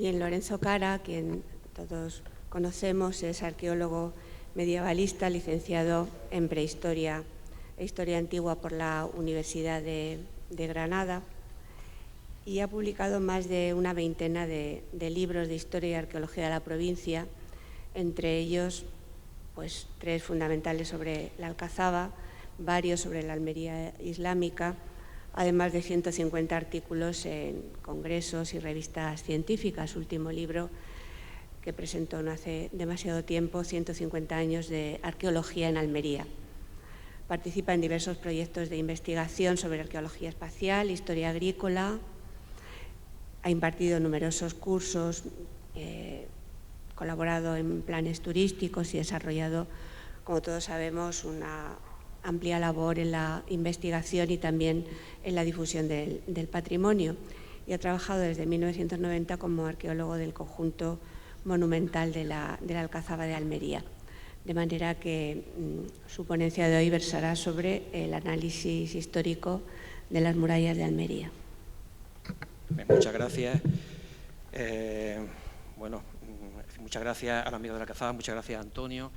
Bien, Lorenzo Cara, quien todos conocemos, es arqueólogo medievalista, licenciado en Prehistoria e Historia Antigua por la Universidad de Granada, y ha publicado más de una veintena de libros de historia y arqueología de la provincia, entre ellos pues 3 fundamentales sobre la Alcazaba, varios sobre la Almería islámica, además de 150 artículos en congresos y revistas científicas. Su último libro, que presentó no hace demasiado tiempo, 150 años de arqueología en Almería. Participa en diversos proyectos de investigación sobre arqueología espacial, historia agrícola, ha impartido numerosos cursos, colaborado en planes turísticos y desarrollado, como todos sabemos, una amplia labor en la investigación y también en la difusión del patrimonio, y ha trabajado desde 1990 como arqueólogo del conjunto monumental de la Alcazaba de Almería. De manera que su ponencia de hoy versará sobre el análisis histórico de las murallas de Almería. Muchas gracias. Muchas gracias a los amigos de la Alcazaba, muchas gracias a Antonio,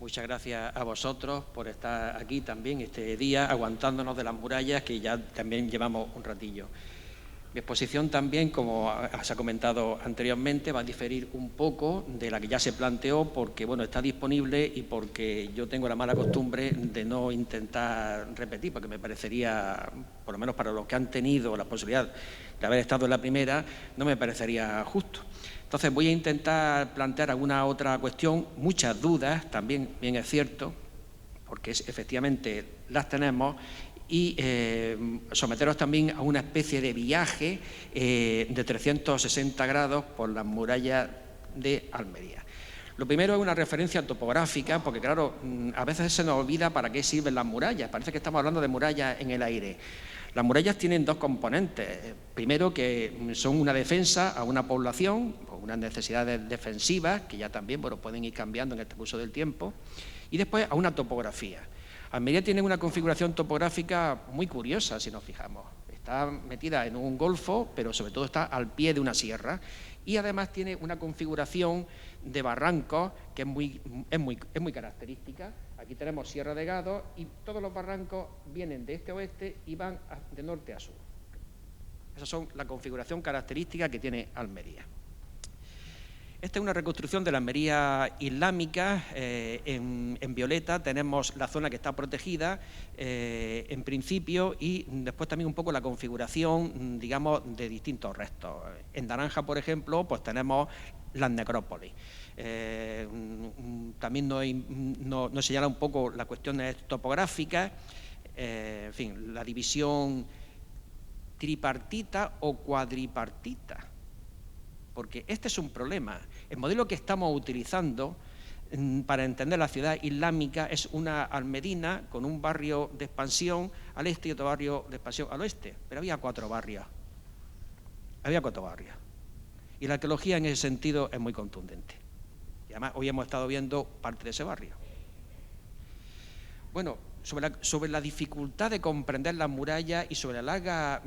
muchas gracias a vosotros por estar aquí también este día, aguantándonos de las murallas, que ya también llevamos un ratillo. Mi exposición también, como se ha comentado anteriormente, va a diferir un poco de la que ya se planteó, porque bueno, está disponible y porque yo tengo la mala costumbre de no intentar repetir, porque me parecería, por lo menos para los que han tenido la posibilidad de haber estado en la primera, no me parecería justo. Entonces voy a intentar plantear alguna otra cuestión, muchas dudas, también bien es cierto, porque efectivamente las tenemos, y someteros también a una especie de viaje de 360 grados por las murallas de Almería. Lo primero es una referencia topográfica, porque claro, a veces se nos olvida para qué sirven las murallas. Parece que estamos hablando de murallas en el aire. Las murallas tienen 2 componentes. Primero, que son una defensa a una población, con unas necesidades defensivas, que ya también pueden ir cambiando en este curso del tiempo, y después a una topografía. Almería tiene una configuración topográfica muy curiosa, si nos fijamos. Está metida en un golfo, pero sobre todo está al pie de una sierra, y además tiene una configuración de barrancos que es muy característica. Aquí tenemos Sierra de Gado y todos los barrancos vienen de este a oeste y van de norte a sur. Esas son la configuración característica que tiene Almería. Esta es una reconstrucción de la Almería islámica. En violeta tenemos la zona que está protegida en principio, y después también un poco la configuración, digamos, de distintos restos. En naranja, por ejemplo, pues tenemos las necrópolis. También nos señala un poco las cuestiones topográficas, en fin, la división tripartita o cuadripartita, porque este es un problema. El modelo que estamos utilizando para entender la ciudad islámica es una almedina con un barrio de expansión al este y otro barrio de expansión al oeste, pero había 4 barrios. Había 4 barrios. Y la arqueología en ese sentido es muy contundente. Y además hoy hemos estado viendo parte de ese barrio. Bueno, sobre la dificultad de comprender las murallas y sobre la larga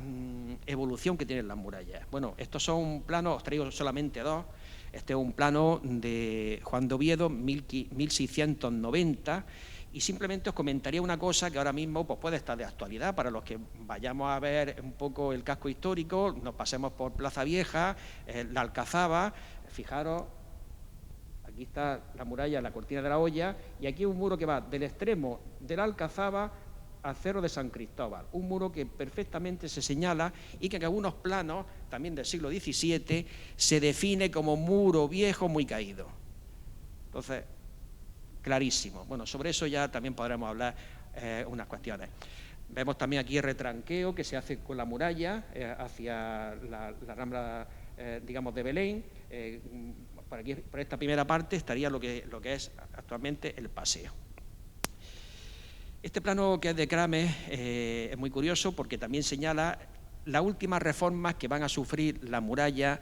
evolución que tienen las murallas. Bueno, estos son planos, os traigo solamente 2. Este es un plano de Juan de Oviedo, 1690, y simplemente os comentaría una cosa que ahora mismo pues, puede estar de actualidad para los que vayamos a ver un poco el casco histórico, nos pasemos por Plaza Vieja, la Alcazaba. Fijaros, aquí está la muralla, la cortina de la Hoya, y aquí un muro que va del extremo de la Alcazaba al Cerro de San Cristóbal, un muro que perfectamente se señala y que en algunos planos, también del siglo XVII, se define como muro viejo muy caído. Entonces, clarísimo. Bueno, sobre eso ya también podremos hablar unas cuestiones. Vemos también aquí el retranqueo que se hace con la muralla hacia la rambla, digamos, de Belén. Por aquí, por esta primera parte, estaría lo que es actualmente el paseo. Este plano, que es de Kramer, es muy curioso porque también señala las últimas reformas que van a sufrir la muralla,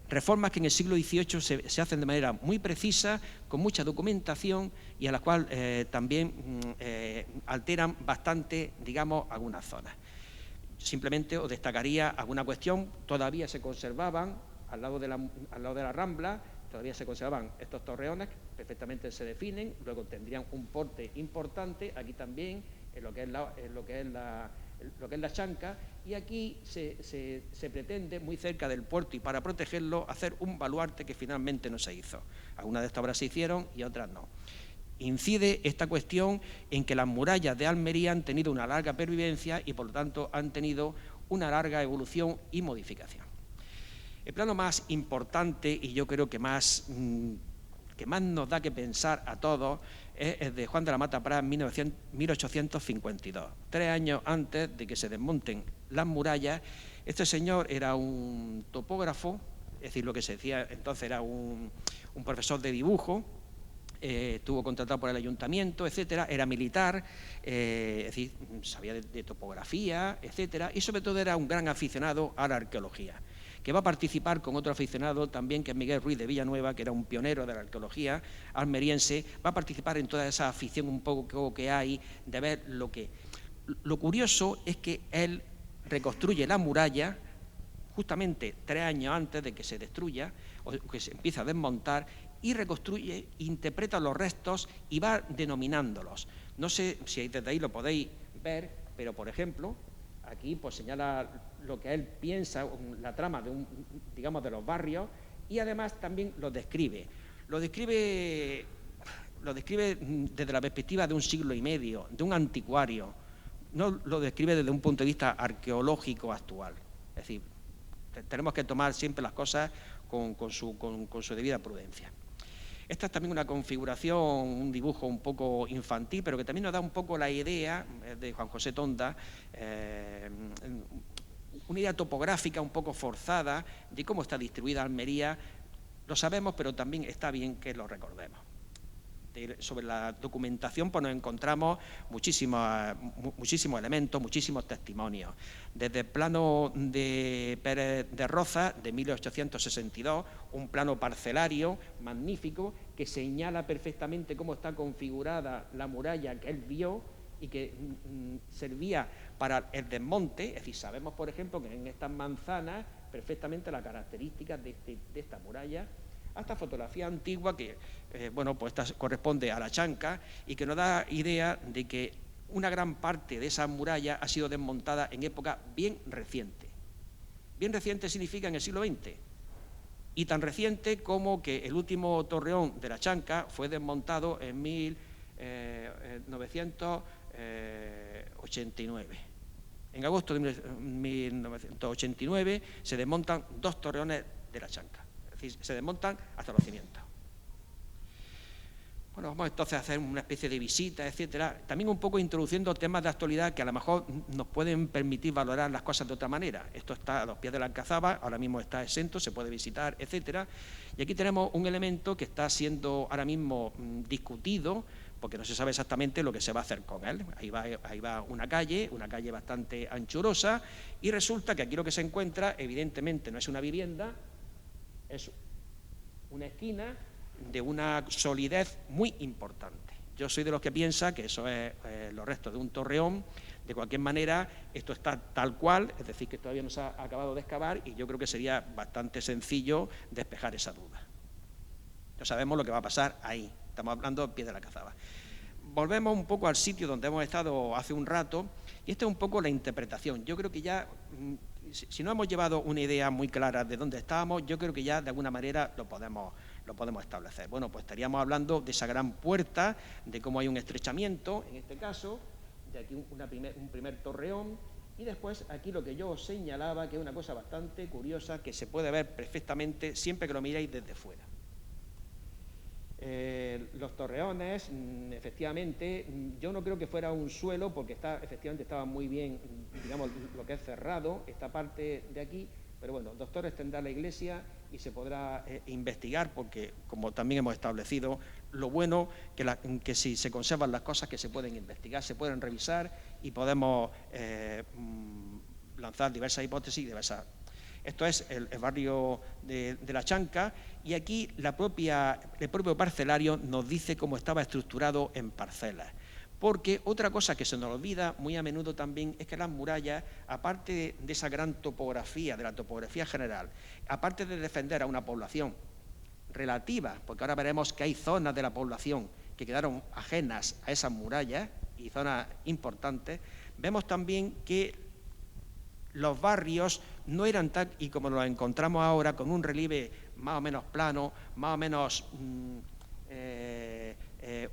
reformas que en el siglo XVIII se hacen de manera muy precisa, con mucha documentación, y a las cuales también alteran bastante, digamos, algunas zonas. simplemente os destacaría alguna cuestión. Todavía se conservaban, al lado de la Rambla, todavía se conservaban estos torreones, perfectamente se definen, luego tendrían un porte importante, aquí también, en lo que es la Chanca, y aquí se pretende, muy cerca del puerto, y para protegerlo, hacer un baluarte que finalmente no se hizo. Algunas de estas obras se hicieron y otras no. Incide esta cuestión en que las murallas de Almería han tenido una larga pervivencia y, por lo tanto, han tenido una larga evolución y modificación. El plano más importante, y yo creo que más nos da que pensar a todos, es el de Juan de la Mata Prat en 1852, 3 años antes de que se desmonten las murallas. Este señor era un topógrafo, es decir, lo que se decía entonces era un profesor de dibujo. Estuvo contratado por el ayuntamiento, etcétera, era militar, es decir, sabía de topografía, etcétera, y sobre todo era un gran aficionado a la arqueología, que va a participar con otro aficionado también, que es Miguel Ruiz de Villanueva, que era un pionero de la arqueología almeriense, va a participar en toda esa afición un poco que hay de ver lo que... Lo curioso es que él reconstruye la muralla justamente 3 años antes de que se destruya, o que se empiece a desmontar, y reconstruye, interpreta los restos y va denominándolos. No sé si desde ahí lo podéis ver, pero por ejemplo, aquí pues señala lo que él piensa, la trama de los barrios, y además también lo describe. Lo describe desde la perspectiva de un siglo y medio, de un anticuario, no lo describe desde un punto de vista arqueológico actual. Es decir, tenemos que tomar siempre las cosas con su debida prudencia. Esta es también una configuración, un dibujo un poco infantil, pero que también nos da un poco la idea, de Juan José Tonda, una idea topográfica un poco forzada de cómo está distribuida Almería. Lo sabemos, pero también está bien que lo recordemos. Sobre la documentación pues nos encontramos muchísimos elementos, muchísimos testimonios. Desde el plano de Pérez de Roza, de 1862, un plano parcelario magnífico que señala perfectamente cómo está configurada la muralla que él vio y que servía para el desmonte. Es decir, sabemos, por ejemplo, que en estas manzanas perfectamente las características de esta muralla, hasta fotografía antigua que, pues esta corresponde a la Chanca y que nos da idea de que una gran parte de esa muralla ha sido desmontada en época bien reciente. Bien reciente significa en el siglo XX, y tan reciente como que el último torreón de la Chanca fue desmontado en 1989. En agosto de 1989 se desmontan 2 torreones de la Chanca. Se desmontan hasta los cimientos. Bueno, vamos entonces a hacer una especie de visita, etcétera, también un poco introduciendo temas de actualidad que a lo mejor nos pueden permitir valorar las cosas de otra manera. Esto está a los pies de la Alcazaba, ahora mismo está exento, se puede visitar, etcétera. Y aquí tenemos un elemento que está siendo ahora mismo discutido, porque no se sabe exactamente lo que se va a hacer con él. Ahí va una calle bastante anchurosa, y resulta que aquí lo que se encuentra, evidentemente, no es una vivienda, es una esquina de una solidez muy importante. Yo soy de los que piensa que eso es los restos de un torreón. De cualquier manera, esto está tal cual, es decir, que todavía no se ha acabado de excavar, y yo creo que sería bastante sencillo despejar esa duda. No sabemos lo que va a pasar ahí, estamos hablando al pie de la Alcazaba. Volvemos un poco al sitio donde hemos estado hace un rato, y esta es un poco la interpretación. Yo creo que ya... Si no hemos llevado una idea muy clara de dónde estábamos, yo creo que ya de alguna manera lo podemos establecer. Bueno, pues estaríamos hablando de esa gran puerta, de cómo hay un estrechamiento, en este caso, de aquí un primer torreón, y después aquí lo que yo os señalaba, que es una cosa bastante curiosa, que se puede ver perfectamente siempre que lo miráis desde fuera. Los torreones, efectivamente, yo no creo que fuera un suelo, porque efectivamente estaba muy bien, digamos, lo que es cerrado, esta parte de aquí, pero bueno, doctores tendrá la iglesia y se podrá investigar, porque como también hemos establecido, lo bueno que si se conservan las cosas que se pueden investigar, se pueden revisar y podemos lanzar diversas hipótesis y diversas... Esto es el barrio de la Chanca, y aquí el propio parcelario nos dice cómo estaba estructurado en parcelas. Porque otra cosa que se nos olvida muy a menudo también es que las murallas, aparte de esa gran topografía, de la topografía general, aparte de defender a una población relativa, porque ahora veremos que hay zonas de la población que quedaron ajenas a esas murallas y zonas importantes, vemos también que los barrios no eran tal y como los encontramos ahora, con un relieve más o menos plano, más o menos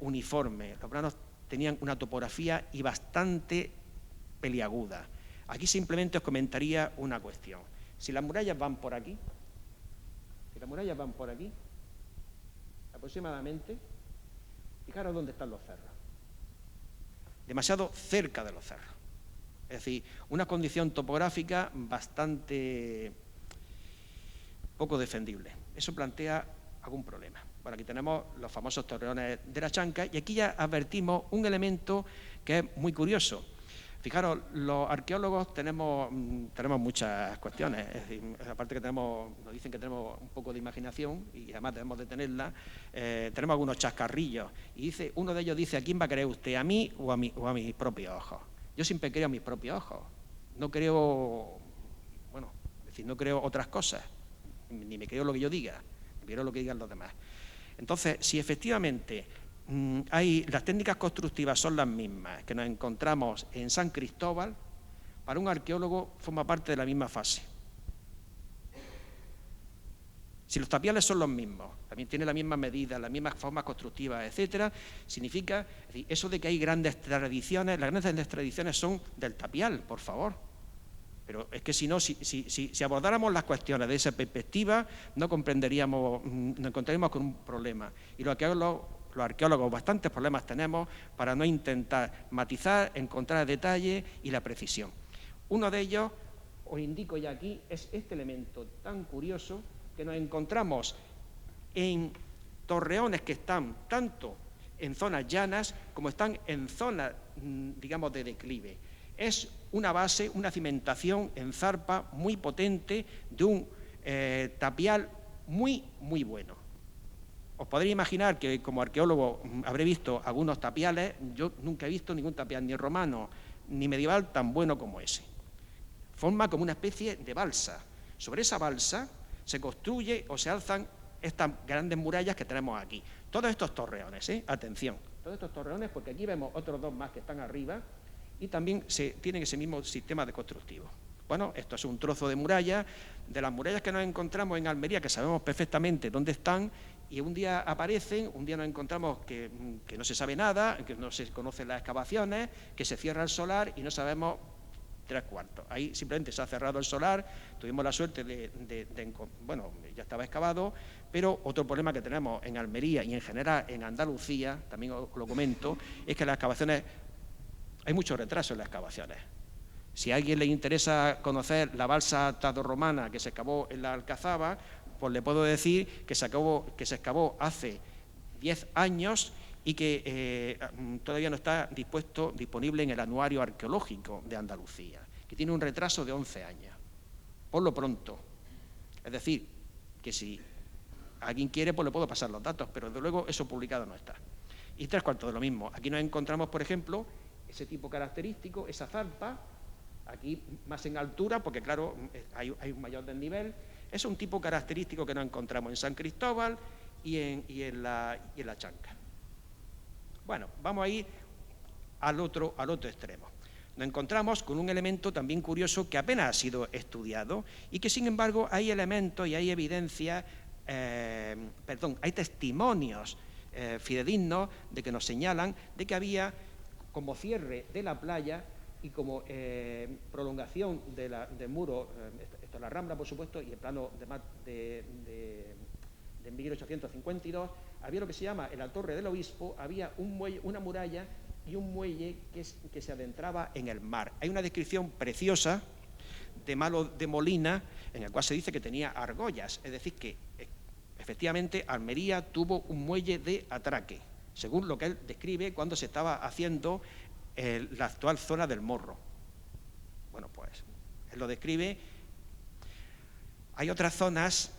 uniforme. Los planos tenían una topografía y bastante peliaguda. Aquí simplemente os comentaría una cuestión. Si las murallas van por aquí, aproximadamente, fijaros dónde están los cerros. Demasiado cerca de los cerros. Es decir, una condición topográfica bastante poco defendible. Eso plantea algún problema. Bueno, aquí tenemos los famosos torreones de la Chanca y aquí ya advertimos un elemento que es muy curioso. Fijaros, los arqueólogos tenemos muchas cuestiones, es decir, aparte que nos dicen que tenemos un poco de imaginación y además debemos de tenerla, tenemos algunos chascarrillos y uno de ellos dice: ¿a quién va a creer usted, a mí o a mis propios ojos? Yo siempre creo a mis propios ojos, no creo, bueno, es decir, no creo otras cosas, ni me creo lo que yo diga, me creo lo que digan los demás. Entonces, si efectivamente las técnicas constructivas son las mismas que nos encontramos en San Cristóbal, para un arqueólogo forma parte de la misma fase. Si los tapiales son los mismos, también tienen la misma medida, las mismas formas constructivas, etcétera, significa, es decir, eso de que hay grandes tradiciones, las grandes tradiciones son del tapial, por favor. Pero es que si no, si abordáramos las cuestiones de esa perspectiva, nos encontraríamos con un problema. Y los arqueólogos bastantes problemas tenemos para no intentar matizar, encontrar detalle y la precisión. Uno de ellos, os indico ya aquí, es este elemento tan curioso que nos encontramos en torreones que están tanto en zonas llanas como están en zonas, digamos, de declive. Es una base, una cimentación en zarpa muy potente de un tapial muy, muy bueno. Os podréis imaginar que como arqueólogo habré visto algunos tapiales, yo nunca he visto ningún tapial ni romano ni medieval tan bueno como ese. Forma como una especie de balsa. Sobre esa balsa se construye o se alzan estas grandes murallas que tenemos aquí. Todos estos torreones, atención, todos estos torreones, porque aquí vemos otros dos más que están arriba y también tienen ese mismo sistema de constructivo. Bueno, esto es un trozo de muralla, de las murallas que nos encontramos en Almería, que sabemos perfectamente dónde están, y un día aparecen, un día nos encontramos que no se sabe nada, que no se conocen las excavaciones, que se cierra el solar y no sabemos 3/4. Ahí simplemente se ha cerrado el solar, tuvimos la suerte bueno, ya estaba excavado, pero otro problema que tenemos en Almería y en general en Andalucía, también os lo comento, es que las excavaciones, hay mucho retraso en las excavaciones. Si a alguien le interesa conocer la balsa tardorromana que se excavó en la Alcazaba, pues le puedo decir que se excavó hace 10 años y que todavía no está disponible en el Anuario Arqueológico de Andalucía, que tiene un retraso de 11 años. Por lo pronto, es decir, que si alguien quiere, pues le puedo pasar los datos, pero desde luego eso publicado no está. Y 3/4 de lo mismo. Aquí nos encontramos, por ejemplo, ese tipo característico, esa zarpa, aquí más en altura, porque claro, hay un mayor desnivel. Es un tipo característico que nos encontramos en San Cristóbal y en la Chanca. Bueno, vamos a ir al otro extremo. Nos encontramos con un elemento también curioso que apenas ha sido estudiado y que, sin embargo, hay elementos y hay evidencias, hay testimonios fidedignos de que nos señalan de que había como cierre de la playa y como prolongación del muro, esto es la Rambla, por supuesto, y el plano de 1852, había lo que se llama en la Torre del Obispo, había un muelle, una muralla y un muelle que se adentraba en el mar. Hay una descripción preciosa de Malo de Molina, en el cual se dice que tenía argollas, es decir, que efectivamente Almería tuvo un muelle de atraque, según lo que él describe cuando se estaba haciendo la actual zona del Morro. Bueno, pues él lo describe. Hay otras zonas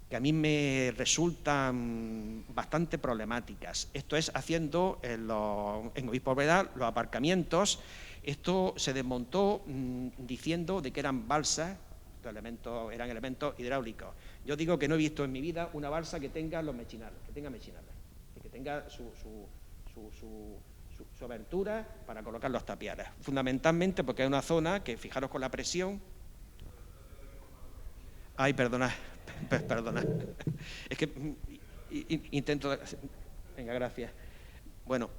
que a mí me resultan bastante problemáticas. Esto es haciendo en Obispo Bredal los aparcamientos. Esto se desmontó diciendo de que eran balsas, eran elementos hidráulicos. Yo digo que no he visto en mi vida una balsa que tenga los mechinales, que tenga su abertura para colocar los tapiales. Fundamentalmente porque hay una zona que, fijaros con la presión... Ay, perdona. Es que intento... Venga, gracias. Bueno,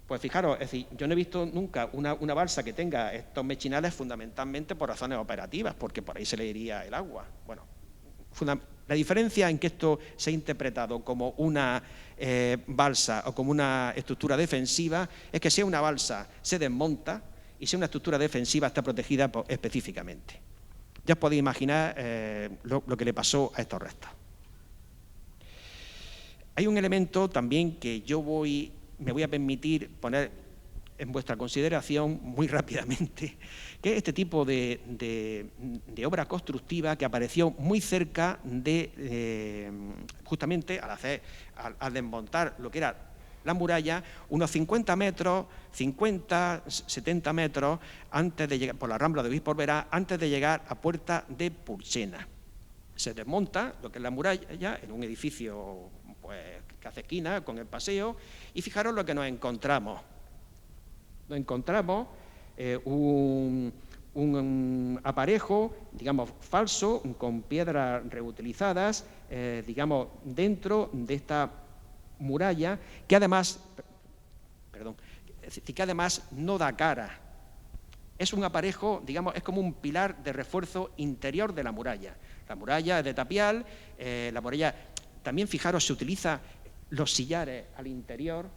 pues fijaros, es decir, yo no he visto nunca una balsa que tenga estos mechinales fundamentalmente por razones operativas, porque por ahí se le iría el agua. Bueno, la diferencia en que esto se ha interpretado como una balsa o como una estructura defensiva es que si es una balsa se desmonta y si es una estructura defensiva está protegida específicamente. Ya os podéis imaginar lo que le pasó a estos restos. Hay un elemento también que me voy a permitir poner en vuestra consideración muy rápidamente, que es este tipo de obra constructiva que apareció muy cerca de, justamente al desmontar lo que era la muralla, unos 50 metros, 50, 70 metros antes de llegar, por la Rambla de Obispo Bredal, antes de llegar a Puerta de Purchena. Se desmonta lo que es la muralla en un edificio pues, que hace esquina con el paseo, y fijaros lo que nos encontramos. Nos encontramos un aparejo, digamos, falso, con piedras reutilizadas, digamos, dentro de esta muralla, que además no da cara. Es un aparejo, digamos, es como un pilar de refuerzo interior de la muralla. La muralla es de tapial, la muralla, también fijaros, se utiliza los sillares al interior,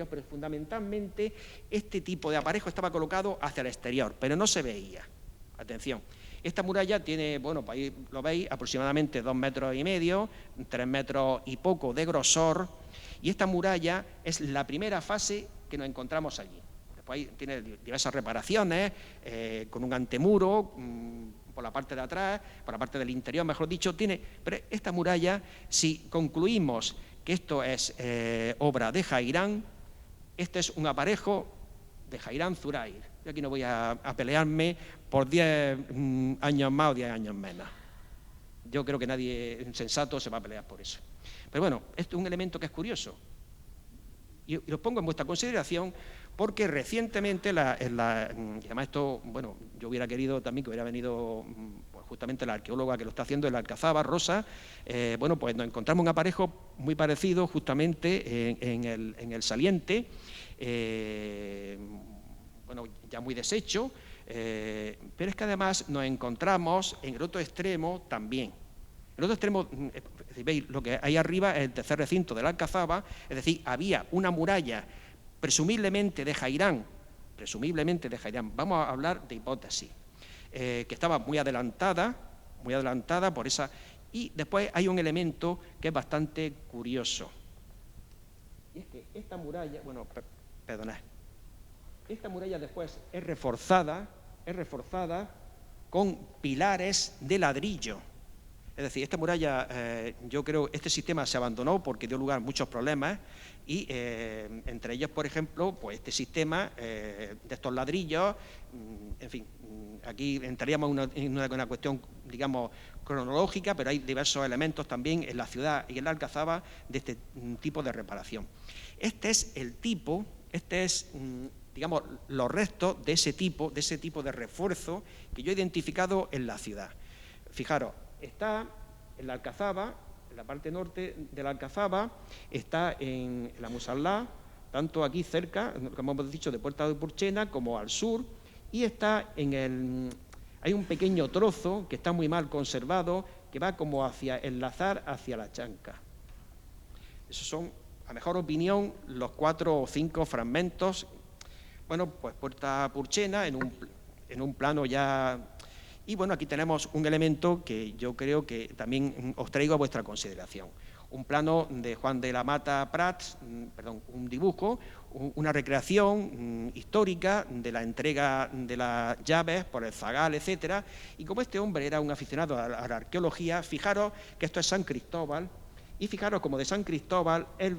pero fundamentalmente este tipo de aparejo estaba colocado hacia el exterior, pero no se veía. Atención. Esta muralla tiene, bueno, pues ahí lo veis, aproximadamente 2,5 metros, 3 metros y poco de grosor, y esta muralla es la primera fase que nos encontramos allí. Después ahí tiene diversas reparaciones, con un antemuro, por la parte de atrás, por la parte del interior, mejor dicho, pero esta muralla, si concluimos que esto es obra de Jairán, este es un aparejo de Jairán Zurair. Yo aquí no voy a pelearme por 10 años más o 10 años menos. Yo creo que nadie sensato se va a pelear por eso. Pero bueno, esto es un elemento que es curioso. Y lo pongo en vuestra consideración porque recientemente, y además esto, bueno, yo hubiera querido también que hubiera venido pues justamente la arqueóloga que lo está haciendo, en la Alcazaba, Rosa, bueno, pues nos encontramos un aparejo muy parecido justamente en el saliente, bueno, ya muy deshecho, pero es que además nos encontramos en el otro extremo también. En el otro extremo, veis, lo que hay arriba es el tercer recinto de la Alcazaba, es decir, había una muralla presumiblemente de Jairán, vamos a hablar de hipótesis, que estaba muy adelantada por esa... Y después hay un elemento que es bastante curioso, y es que esta muralla, bueno, perdonad, esta muralla después es reforzada con pilares de ladrillo. Es decir, esta muralla, yo creo, este sistema se abandonó porque dio lugar a muchos problemas y entre ellos, por ejemplo, pues este sistema de estos ladrillos, en fin, aquí entraríamos en una cuestión, digamos, cronológica, pero hay diversos elementos también en la ciudad y en la Alcazaba de este tipo de reparación. Este es el tipo, digamos, los restos de ese tipo de refuerzo que yo he identificado en la ciudad. Fijaros, está en la Alcazaba, en la parte norte de la Alcazaba, está en la Musallá, tanto aquí cerca, como hemos dicho, de Puerta de Purchena, como al sur, y está hay un pequeño trozo que está muy mal conservado, que va como hacia el Lazar, hacia la Chanca. Esos son, a mejor opinión, los 4 o 5 fragmentos. Bueno, pues Puerta Purchena en un plano ya... Y bueno, aquí tenemos un elemento que yo creo que también os traigo a vuestra consideración. un plano de Juan de la Mata Prats, un dibujo, una recreación histórica de la entrega de las llaves por el zagal, etcétera. Y como este hombre era un aficionado a la arqueología, fijaros que esto es San Cristóbal, y fijaros como de San Cristóbal él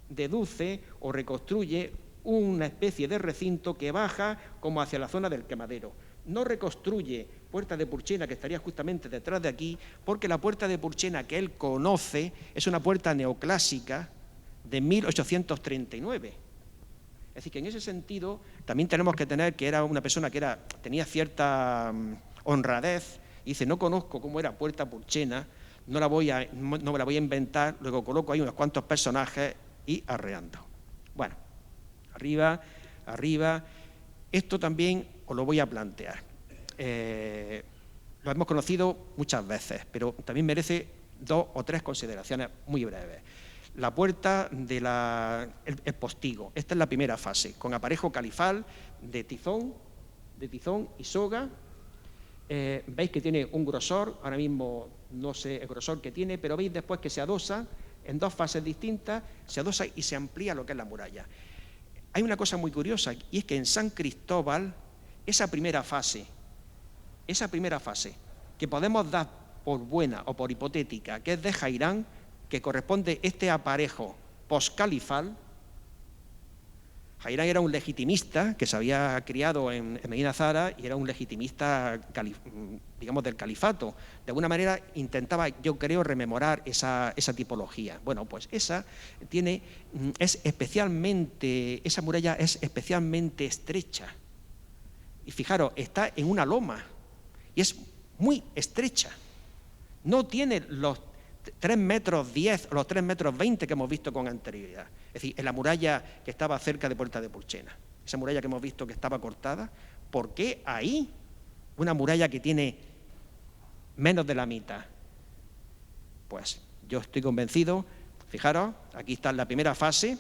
deduce o reconstruye una especie de recinto que baja como hacia la zona del quemadero. No reconstruye Puerta de Purchena, que estaría justamente detrás de aquí, porque la Puerta de Purchena que él conoce es una puerta neoclásica de 1839. Es decir, que en ese sentido también tenemos que tener que era una persona que tenía cierta honradez, y dice, no conozco cómo era Puerta Purchena, no me la voy a inventar, luego coloco ahí unos cuantos personajes y arreando. Bueno, arriba, esto también os lo voy a plantear. Lo hemos conocido muchas veces, pero también merece 2 o 3 consideraciones muy breves. La puerta el postigo, esta es la primera fase, con aparejo califal de tizón y soga. Veis que tiene un grosor, ahora mismo no sé el grosor que tiene, pero veis después que se adosa en 2 fases distintas, se adosa y se amplía lo que es la muralla. Hay una cosa muy curiosa, y es que en San Cristóbal, esa primera fase, que podemos dar por buena o por hipotética, que es de Jairán, que corresponde este aparejo poscalifal. Jairán era un legitimista que se había criado en Medina Zara y era un legitimista, digamos, del califato. De alguna manera intentaba, yo creo, rememorar esa tipología. Bueno, pues esa muralla es especialmente estrecha. Y fijaros, está en una loma y es muy estrecha. No tiene los 3,10 metros o los 3,20 metros que hemos visto con anterioridad. Es decir, en la muralla que estaba cerca de Puerta de Purchena, esa muralla que hemos visto que estaba cortada, ¿por qué ahí una muralla que tiene menos de la mitad? Pues yo estoy convencido, fijaros, aquí está la primera fase,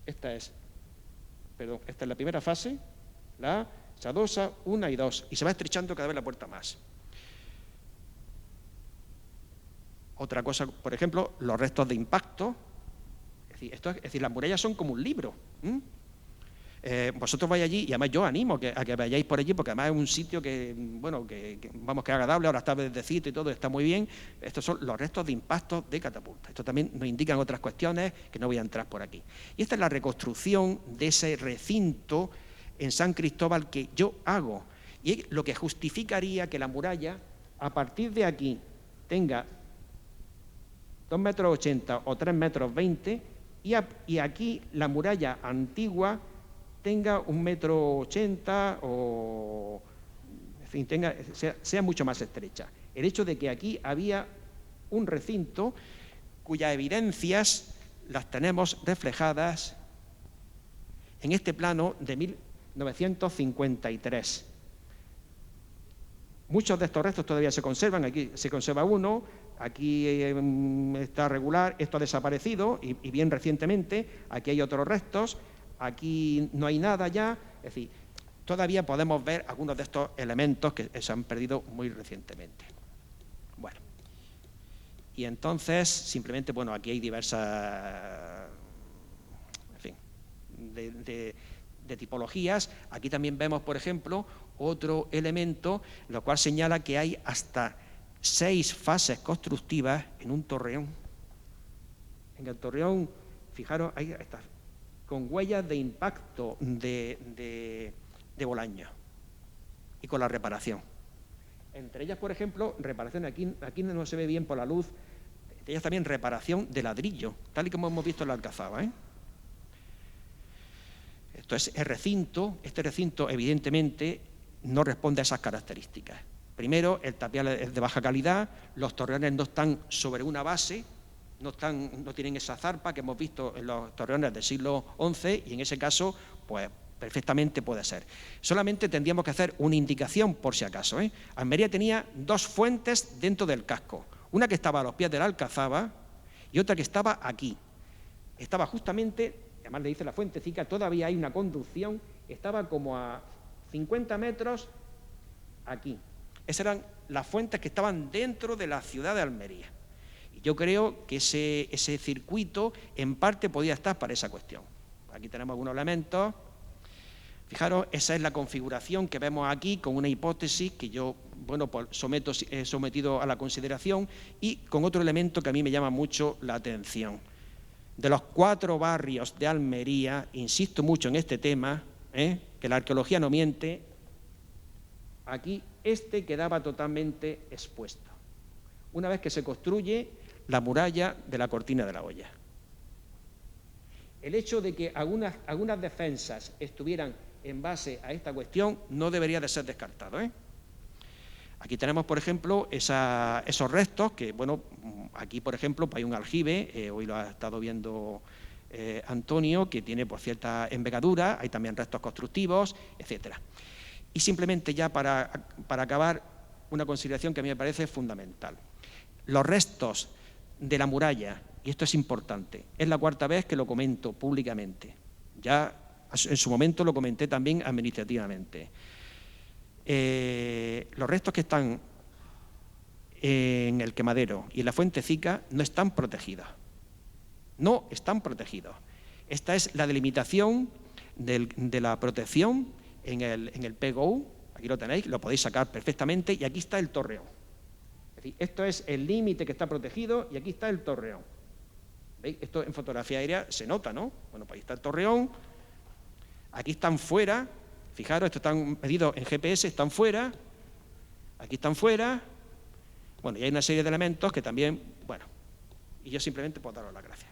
esta es la primera fase, se adosa 1 y 2, y se va estrechando cada vez la puerta más. Otra cosa, por ejemplo, los restos de impacto. Es decir, las murallas son como un libro. Vosotros vais allí, y además yo animo a que vayáis por allí, porque además es un sitio que es agradable, ahora está verdecito y todo, está muy bien. Estos son los restos de impacto de catapulta. Esto también nos indican otras cuestiones que no voy a entrar por aquí. Y esta es la reconstrucción de ese recinto en San Cristóbal que yo hago. Y es lo que justificaría que la muralla, a partir de aquí, tenga 2,80 metros o 3,20 metros, y aquí la muralla antigua tenga 1,80 metro o, en fin, sea mucho más estrecha. El hecho de que aquí había un recinto cuyas evidencias las tenemos reflejadas en este plano de 1953. Muchos de estos restos todavía se conservan, aquí se conserva uno, aquí está regular, esto ha desaparecido y bien recientemente, aquí hay otros restos, aquí no hay nada ya, es decir, todavía podemos ver algunos de estos elementos que se han perdido muy recientemente. Bueno, y entonces simplemente, bueno, aquí hay diversas, en fin, de tipologías. Aquí también vemos, por ejemplo, otro elemento, lo cual señala que hay hasta 6 fases constructivas en un torreón. En el torreón, fijaros, ahí está, con huellas de impacto de Bolaño y con la reparación. Entre ellas, por ejemplo, reparación, aquí no se ve bien por la luz, entre ellas también reparación de ladrillo, tal y como hemos visto en la Alcazaba, Esto es el recinto. Este recinto, evidentemente, no responde a esas características. Primero, el tapial es de baja calidad, los torreones no están sobre una base, no tienen esa zarpa que hemos visto en los torreones del siglo XI, y en ese caso, pues perfectamente puede ser. Solamente tendríamos que hacer una indicación por si acaso. Almería tenía 2 fuentes dentro del casco, una que estaba a los pies de la Alcazaba y otra que estaba aquí. Estaba justamente, además le dice la fuentecica, todavía hay una conducción, estaba como a 50 metros aquí. Esas eran las fuentes que estaban dentro de la ciudad de Almería. Y yo creo que ese circuito en parte podía estar para esa cuestión. Aquí tenemos algunos elementos. Fijaros, esa es la configuración que vemos aquí con una hipótesis que yo, bueno, pues he sometido a la consideración y con otro elemento que a mí me llama mucho la atención. De los 4 barrios de Almería, insisto mucho en este tema, que la arqueología no miente, aquí este quedaba totalmente expuesto, una vez que se construye la muralla de la Cortina de la Hoya. El hecho de que algunas defensas estuvieran en base a esta cuestión no debería de ser descartado. Aquí tenemos, por ejemplo, esos restos que, bueno, aquí, por ejemplo, hay un aljibe, hoy lo ha estado viendo Antonio, que tiene por cierta envergadura, hay también restos constructivos, etcétera. Y simplemente ya para acabar, una consideración que a mí me parece fundamental. Los restos de la muralla, y esto es importante, es la 4ª vez que lo comento públicamente, ya en su momento lo comenté también administrativamente. Los restos que están en el quemadero y en la Fuente Cica no están protegidos. No están protegidos. Esta es la delimitación de la protección en el PGO, aquí lo tenéis, lo podéis sacar perfectamente, y aquí está el torreón. Es decir, esto es el límite que está protegido y aquí está el torreón. ¿Veis? Esto en fotografía aérea se nota, ¿no? Bueno, pues ahí está el torreón, aquí están fuera, fijaros, estos están medidos en GPS, están fuera, aquí están fuera, bueno, y hay una serie de elementos que también, bueno, y yo simplemente puedo daros las gracias.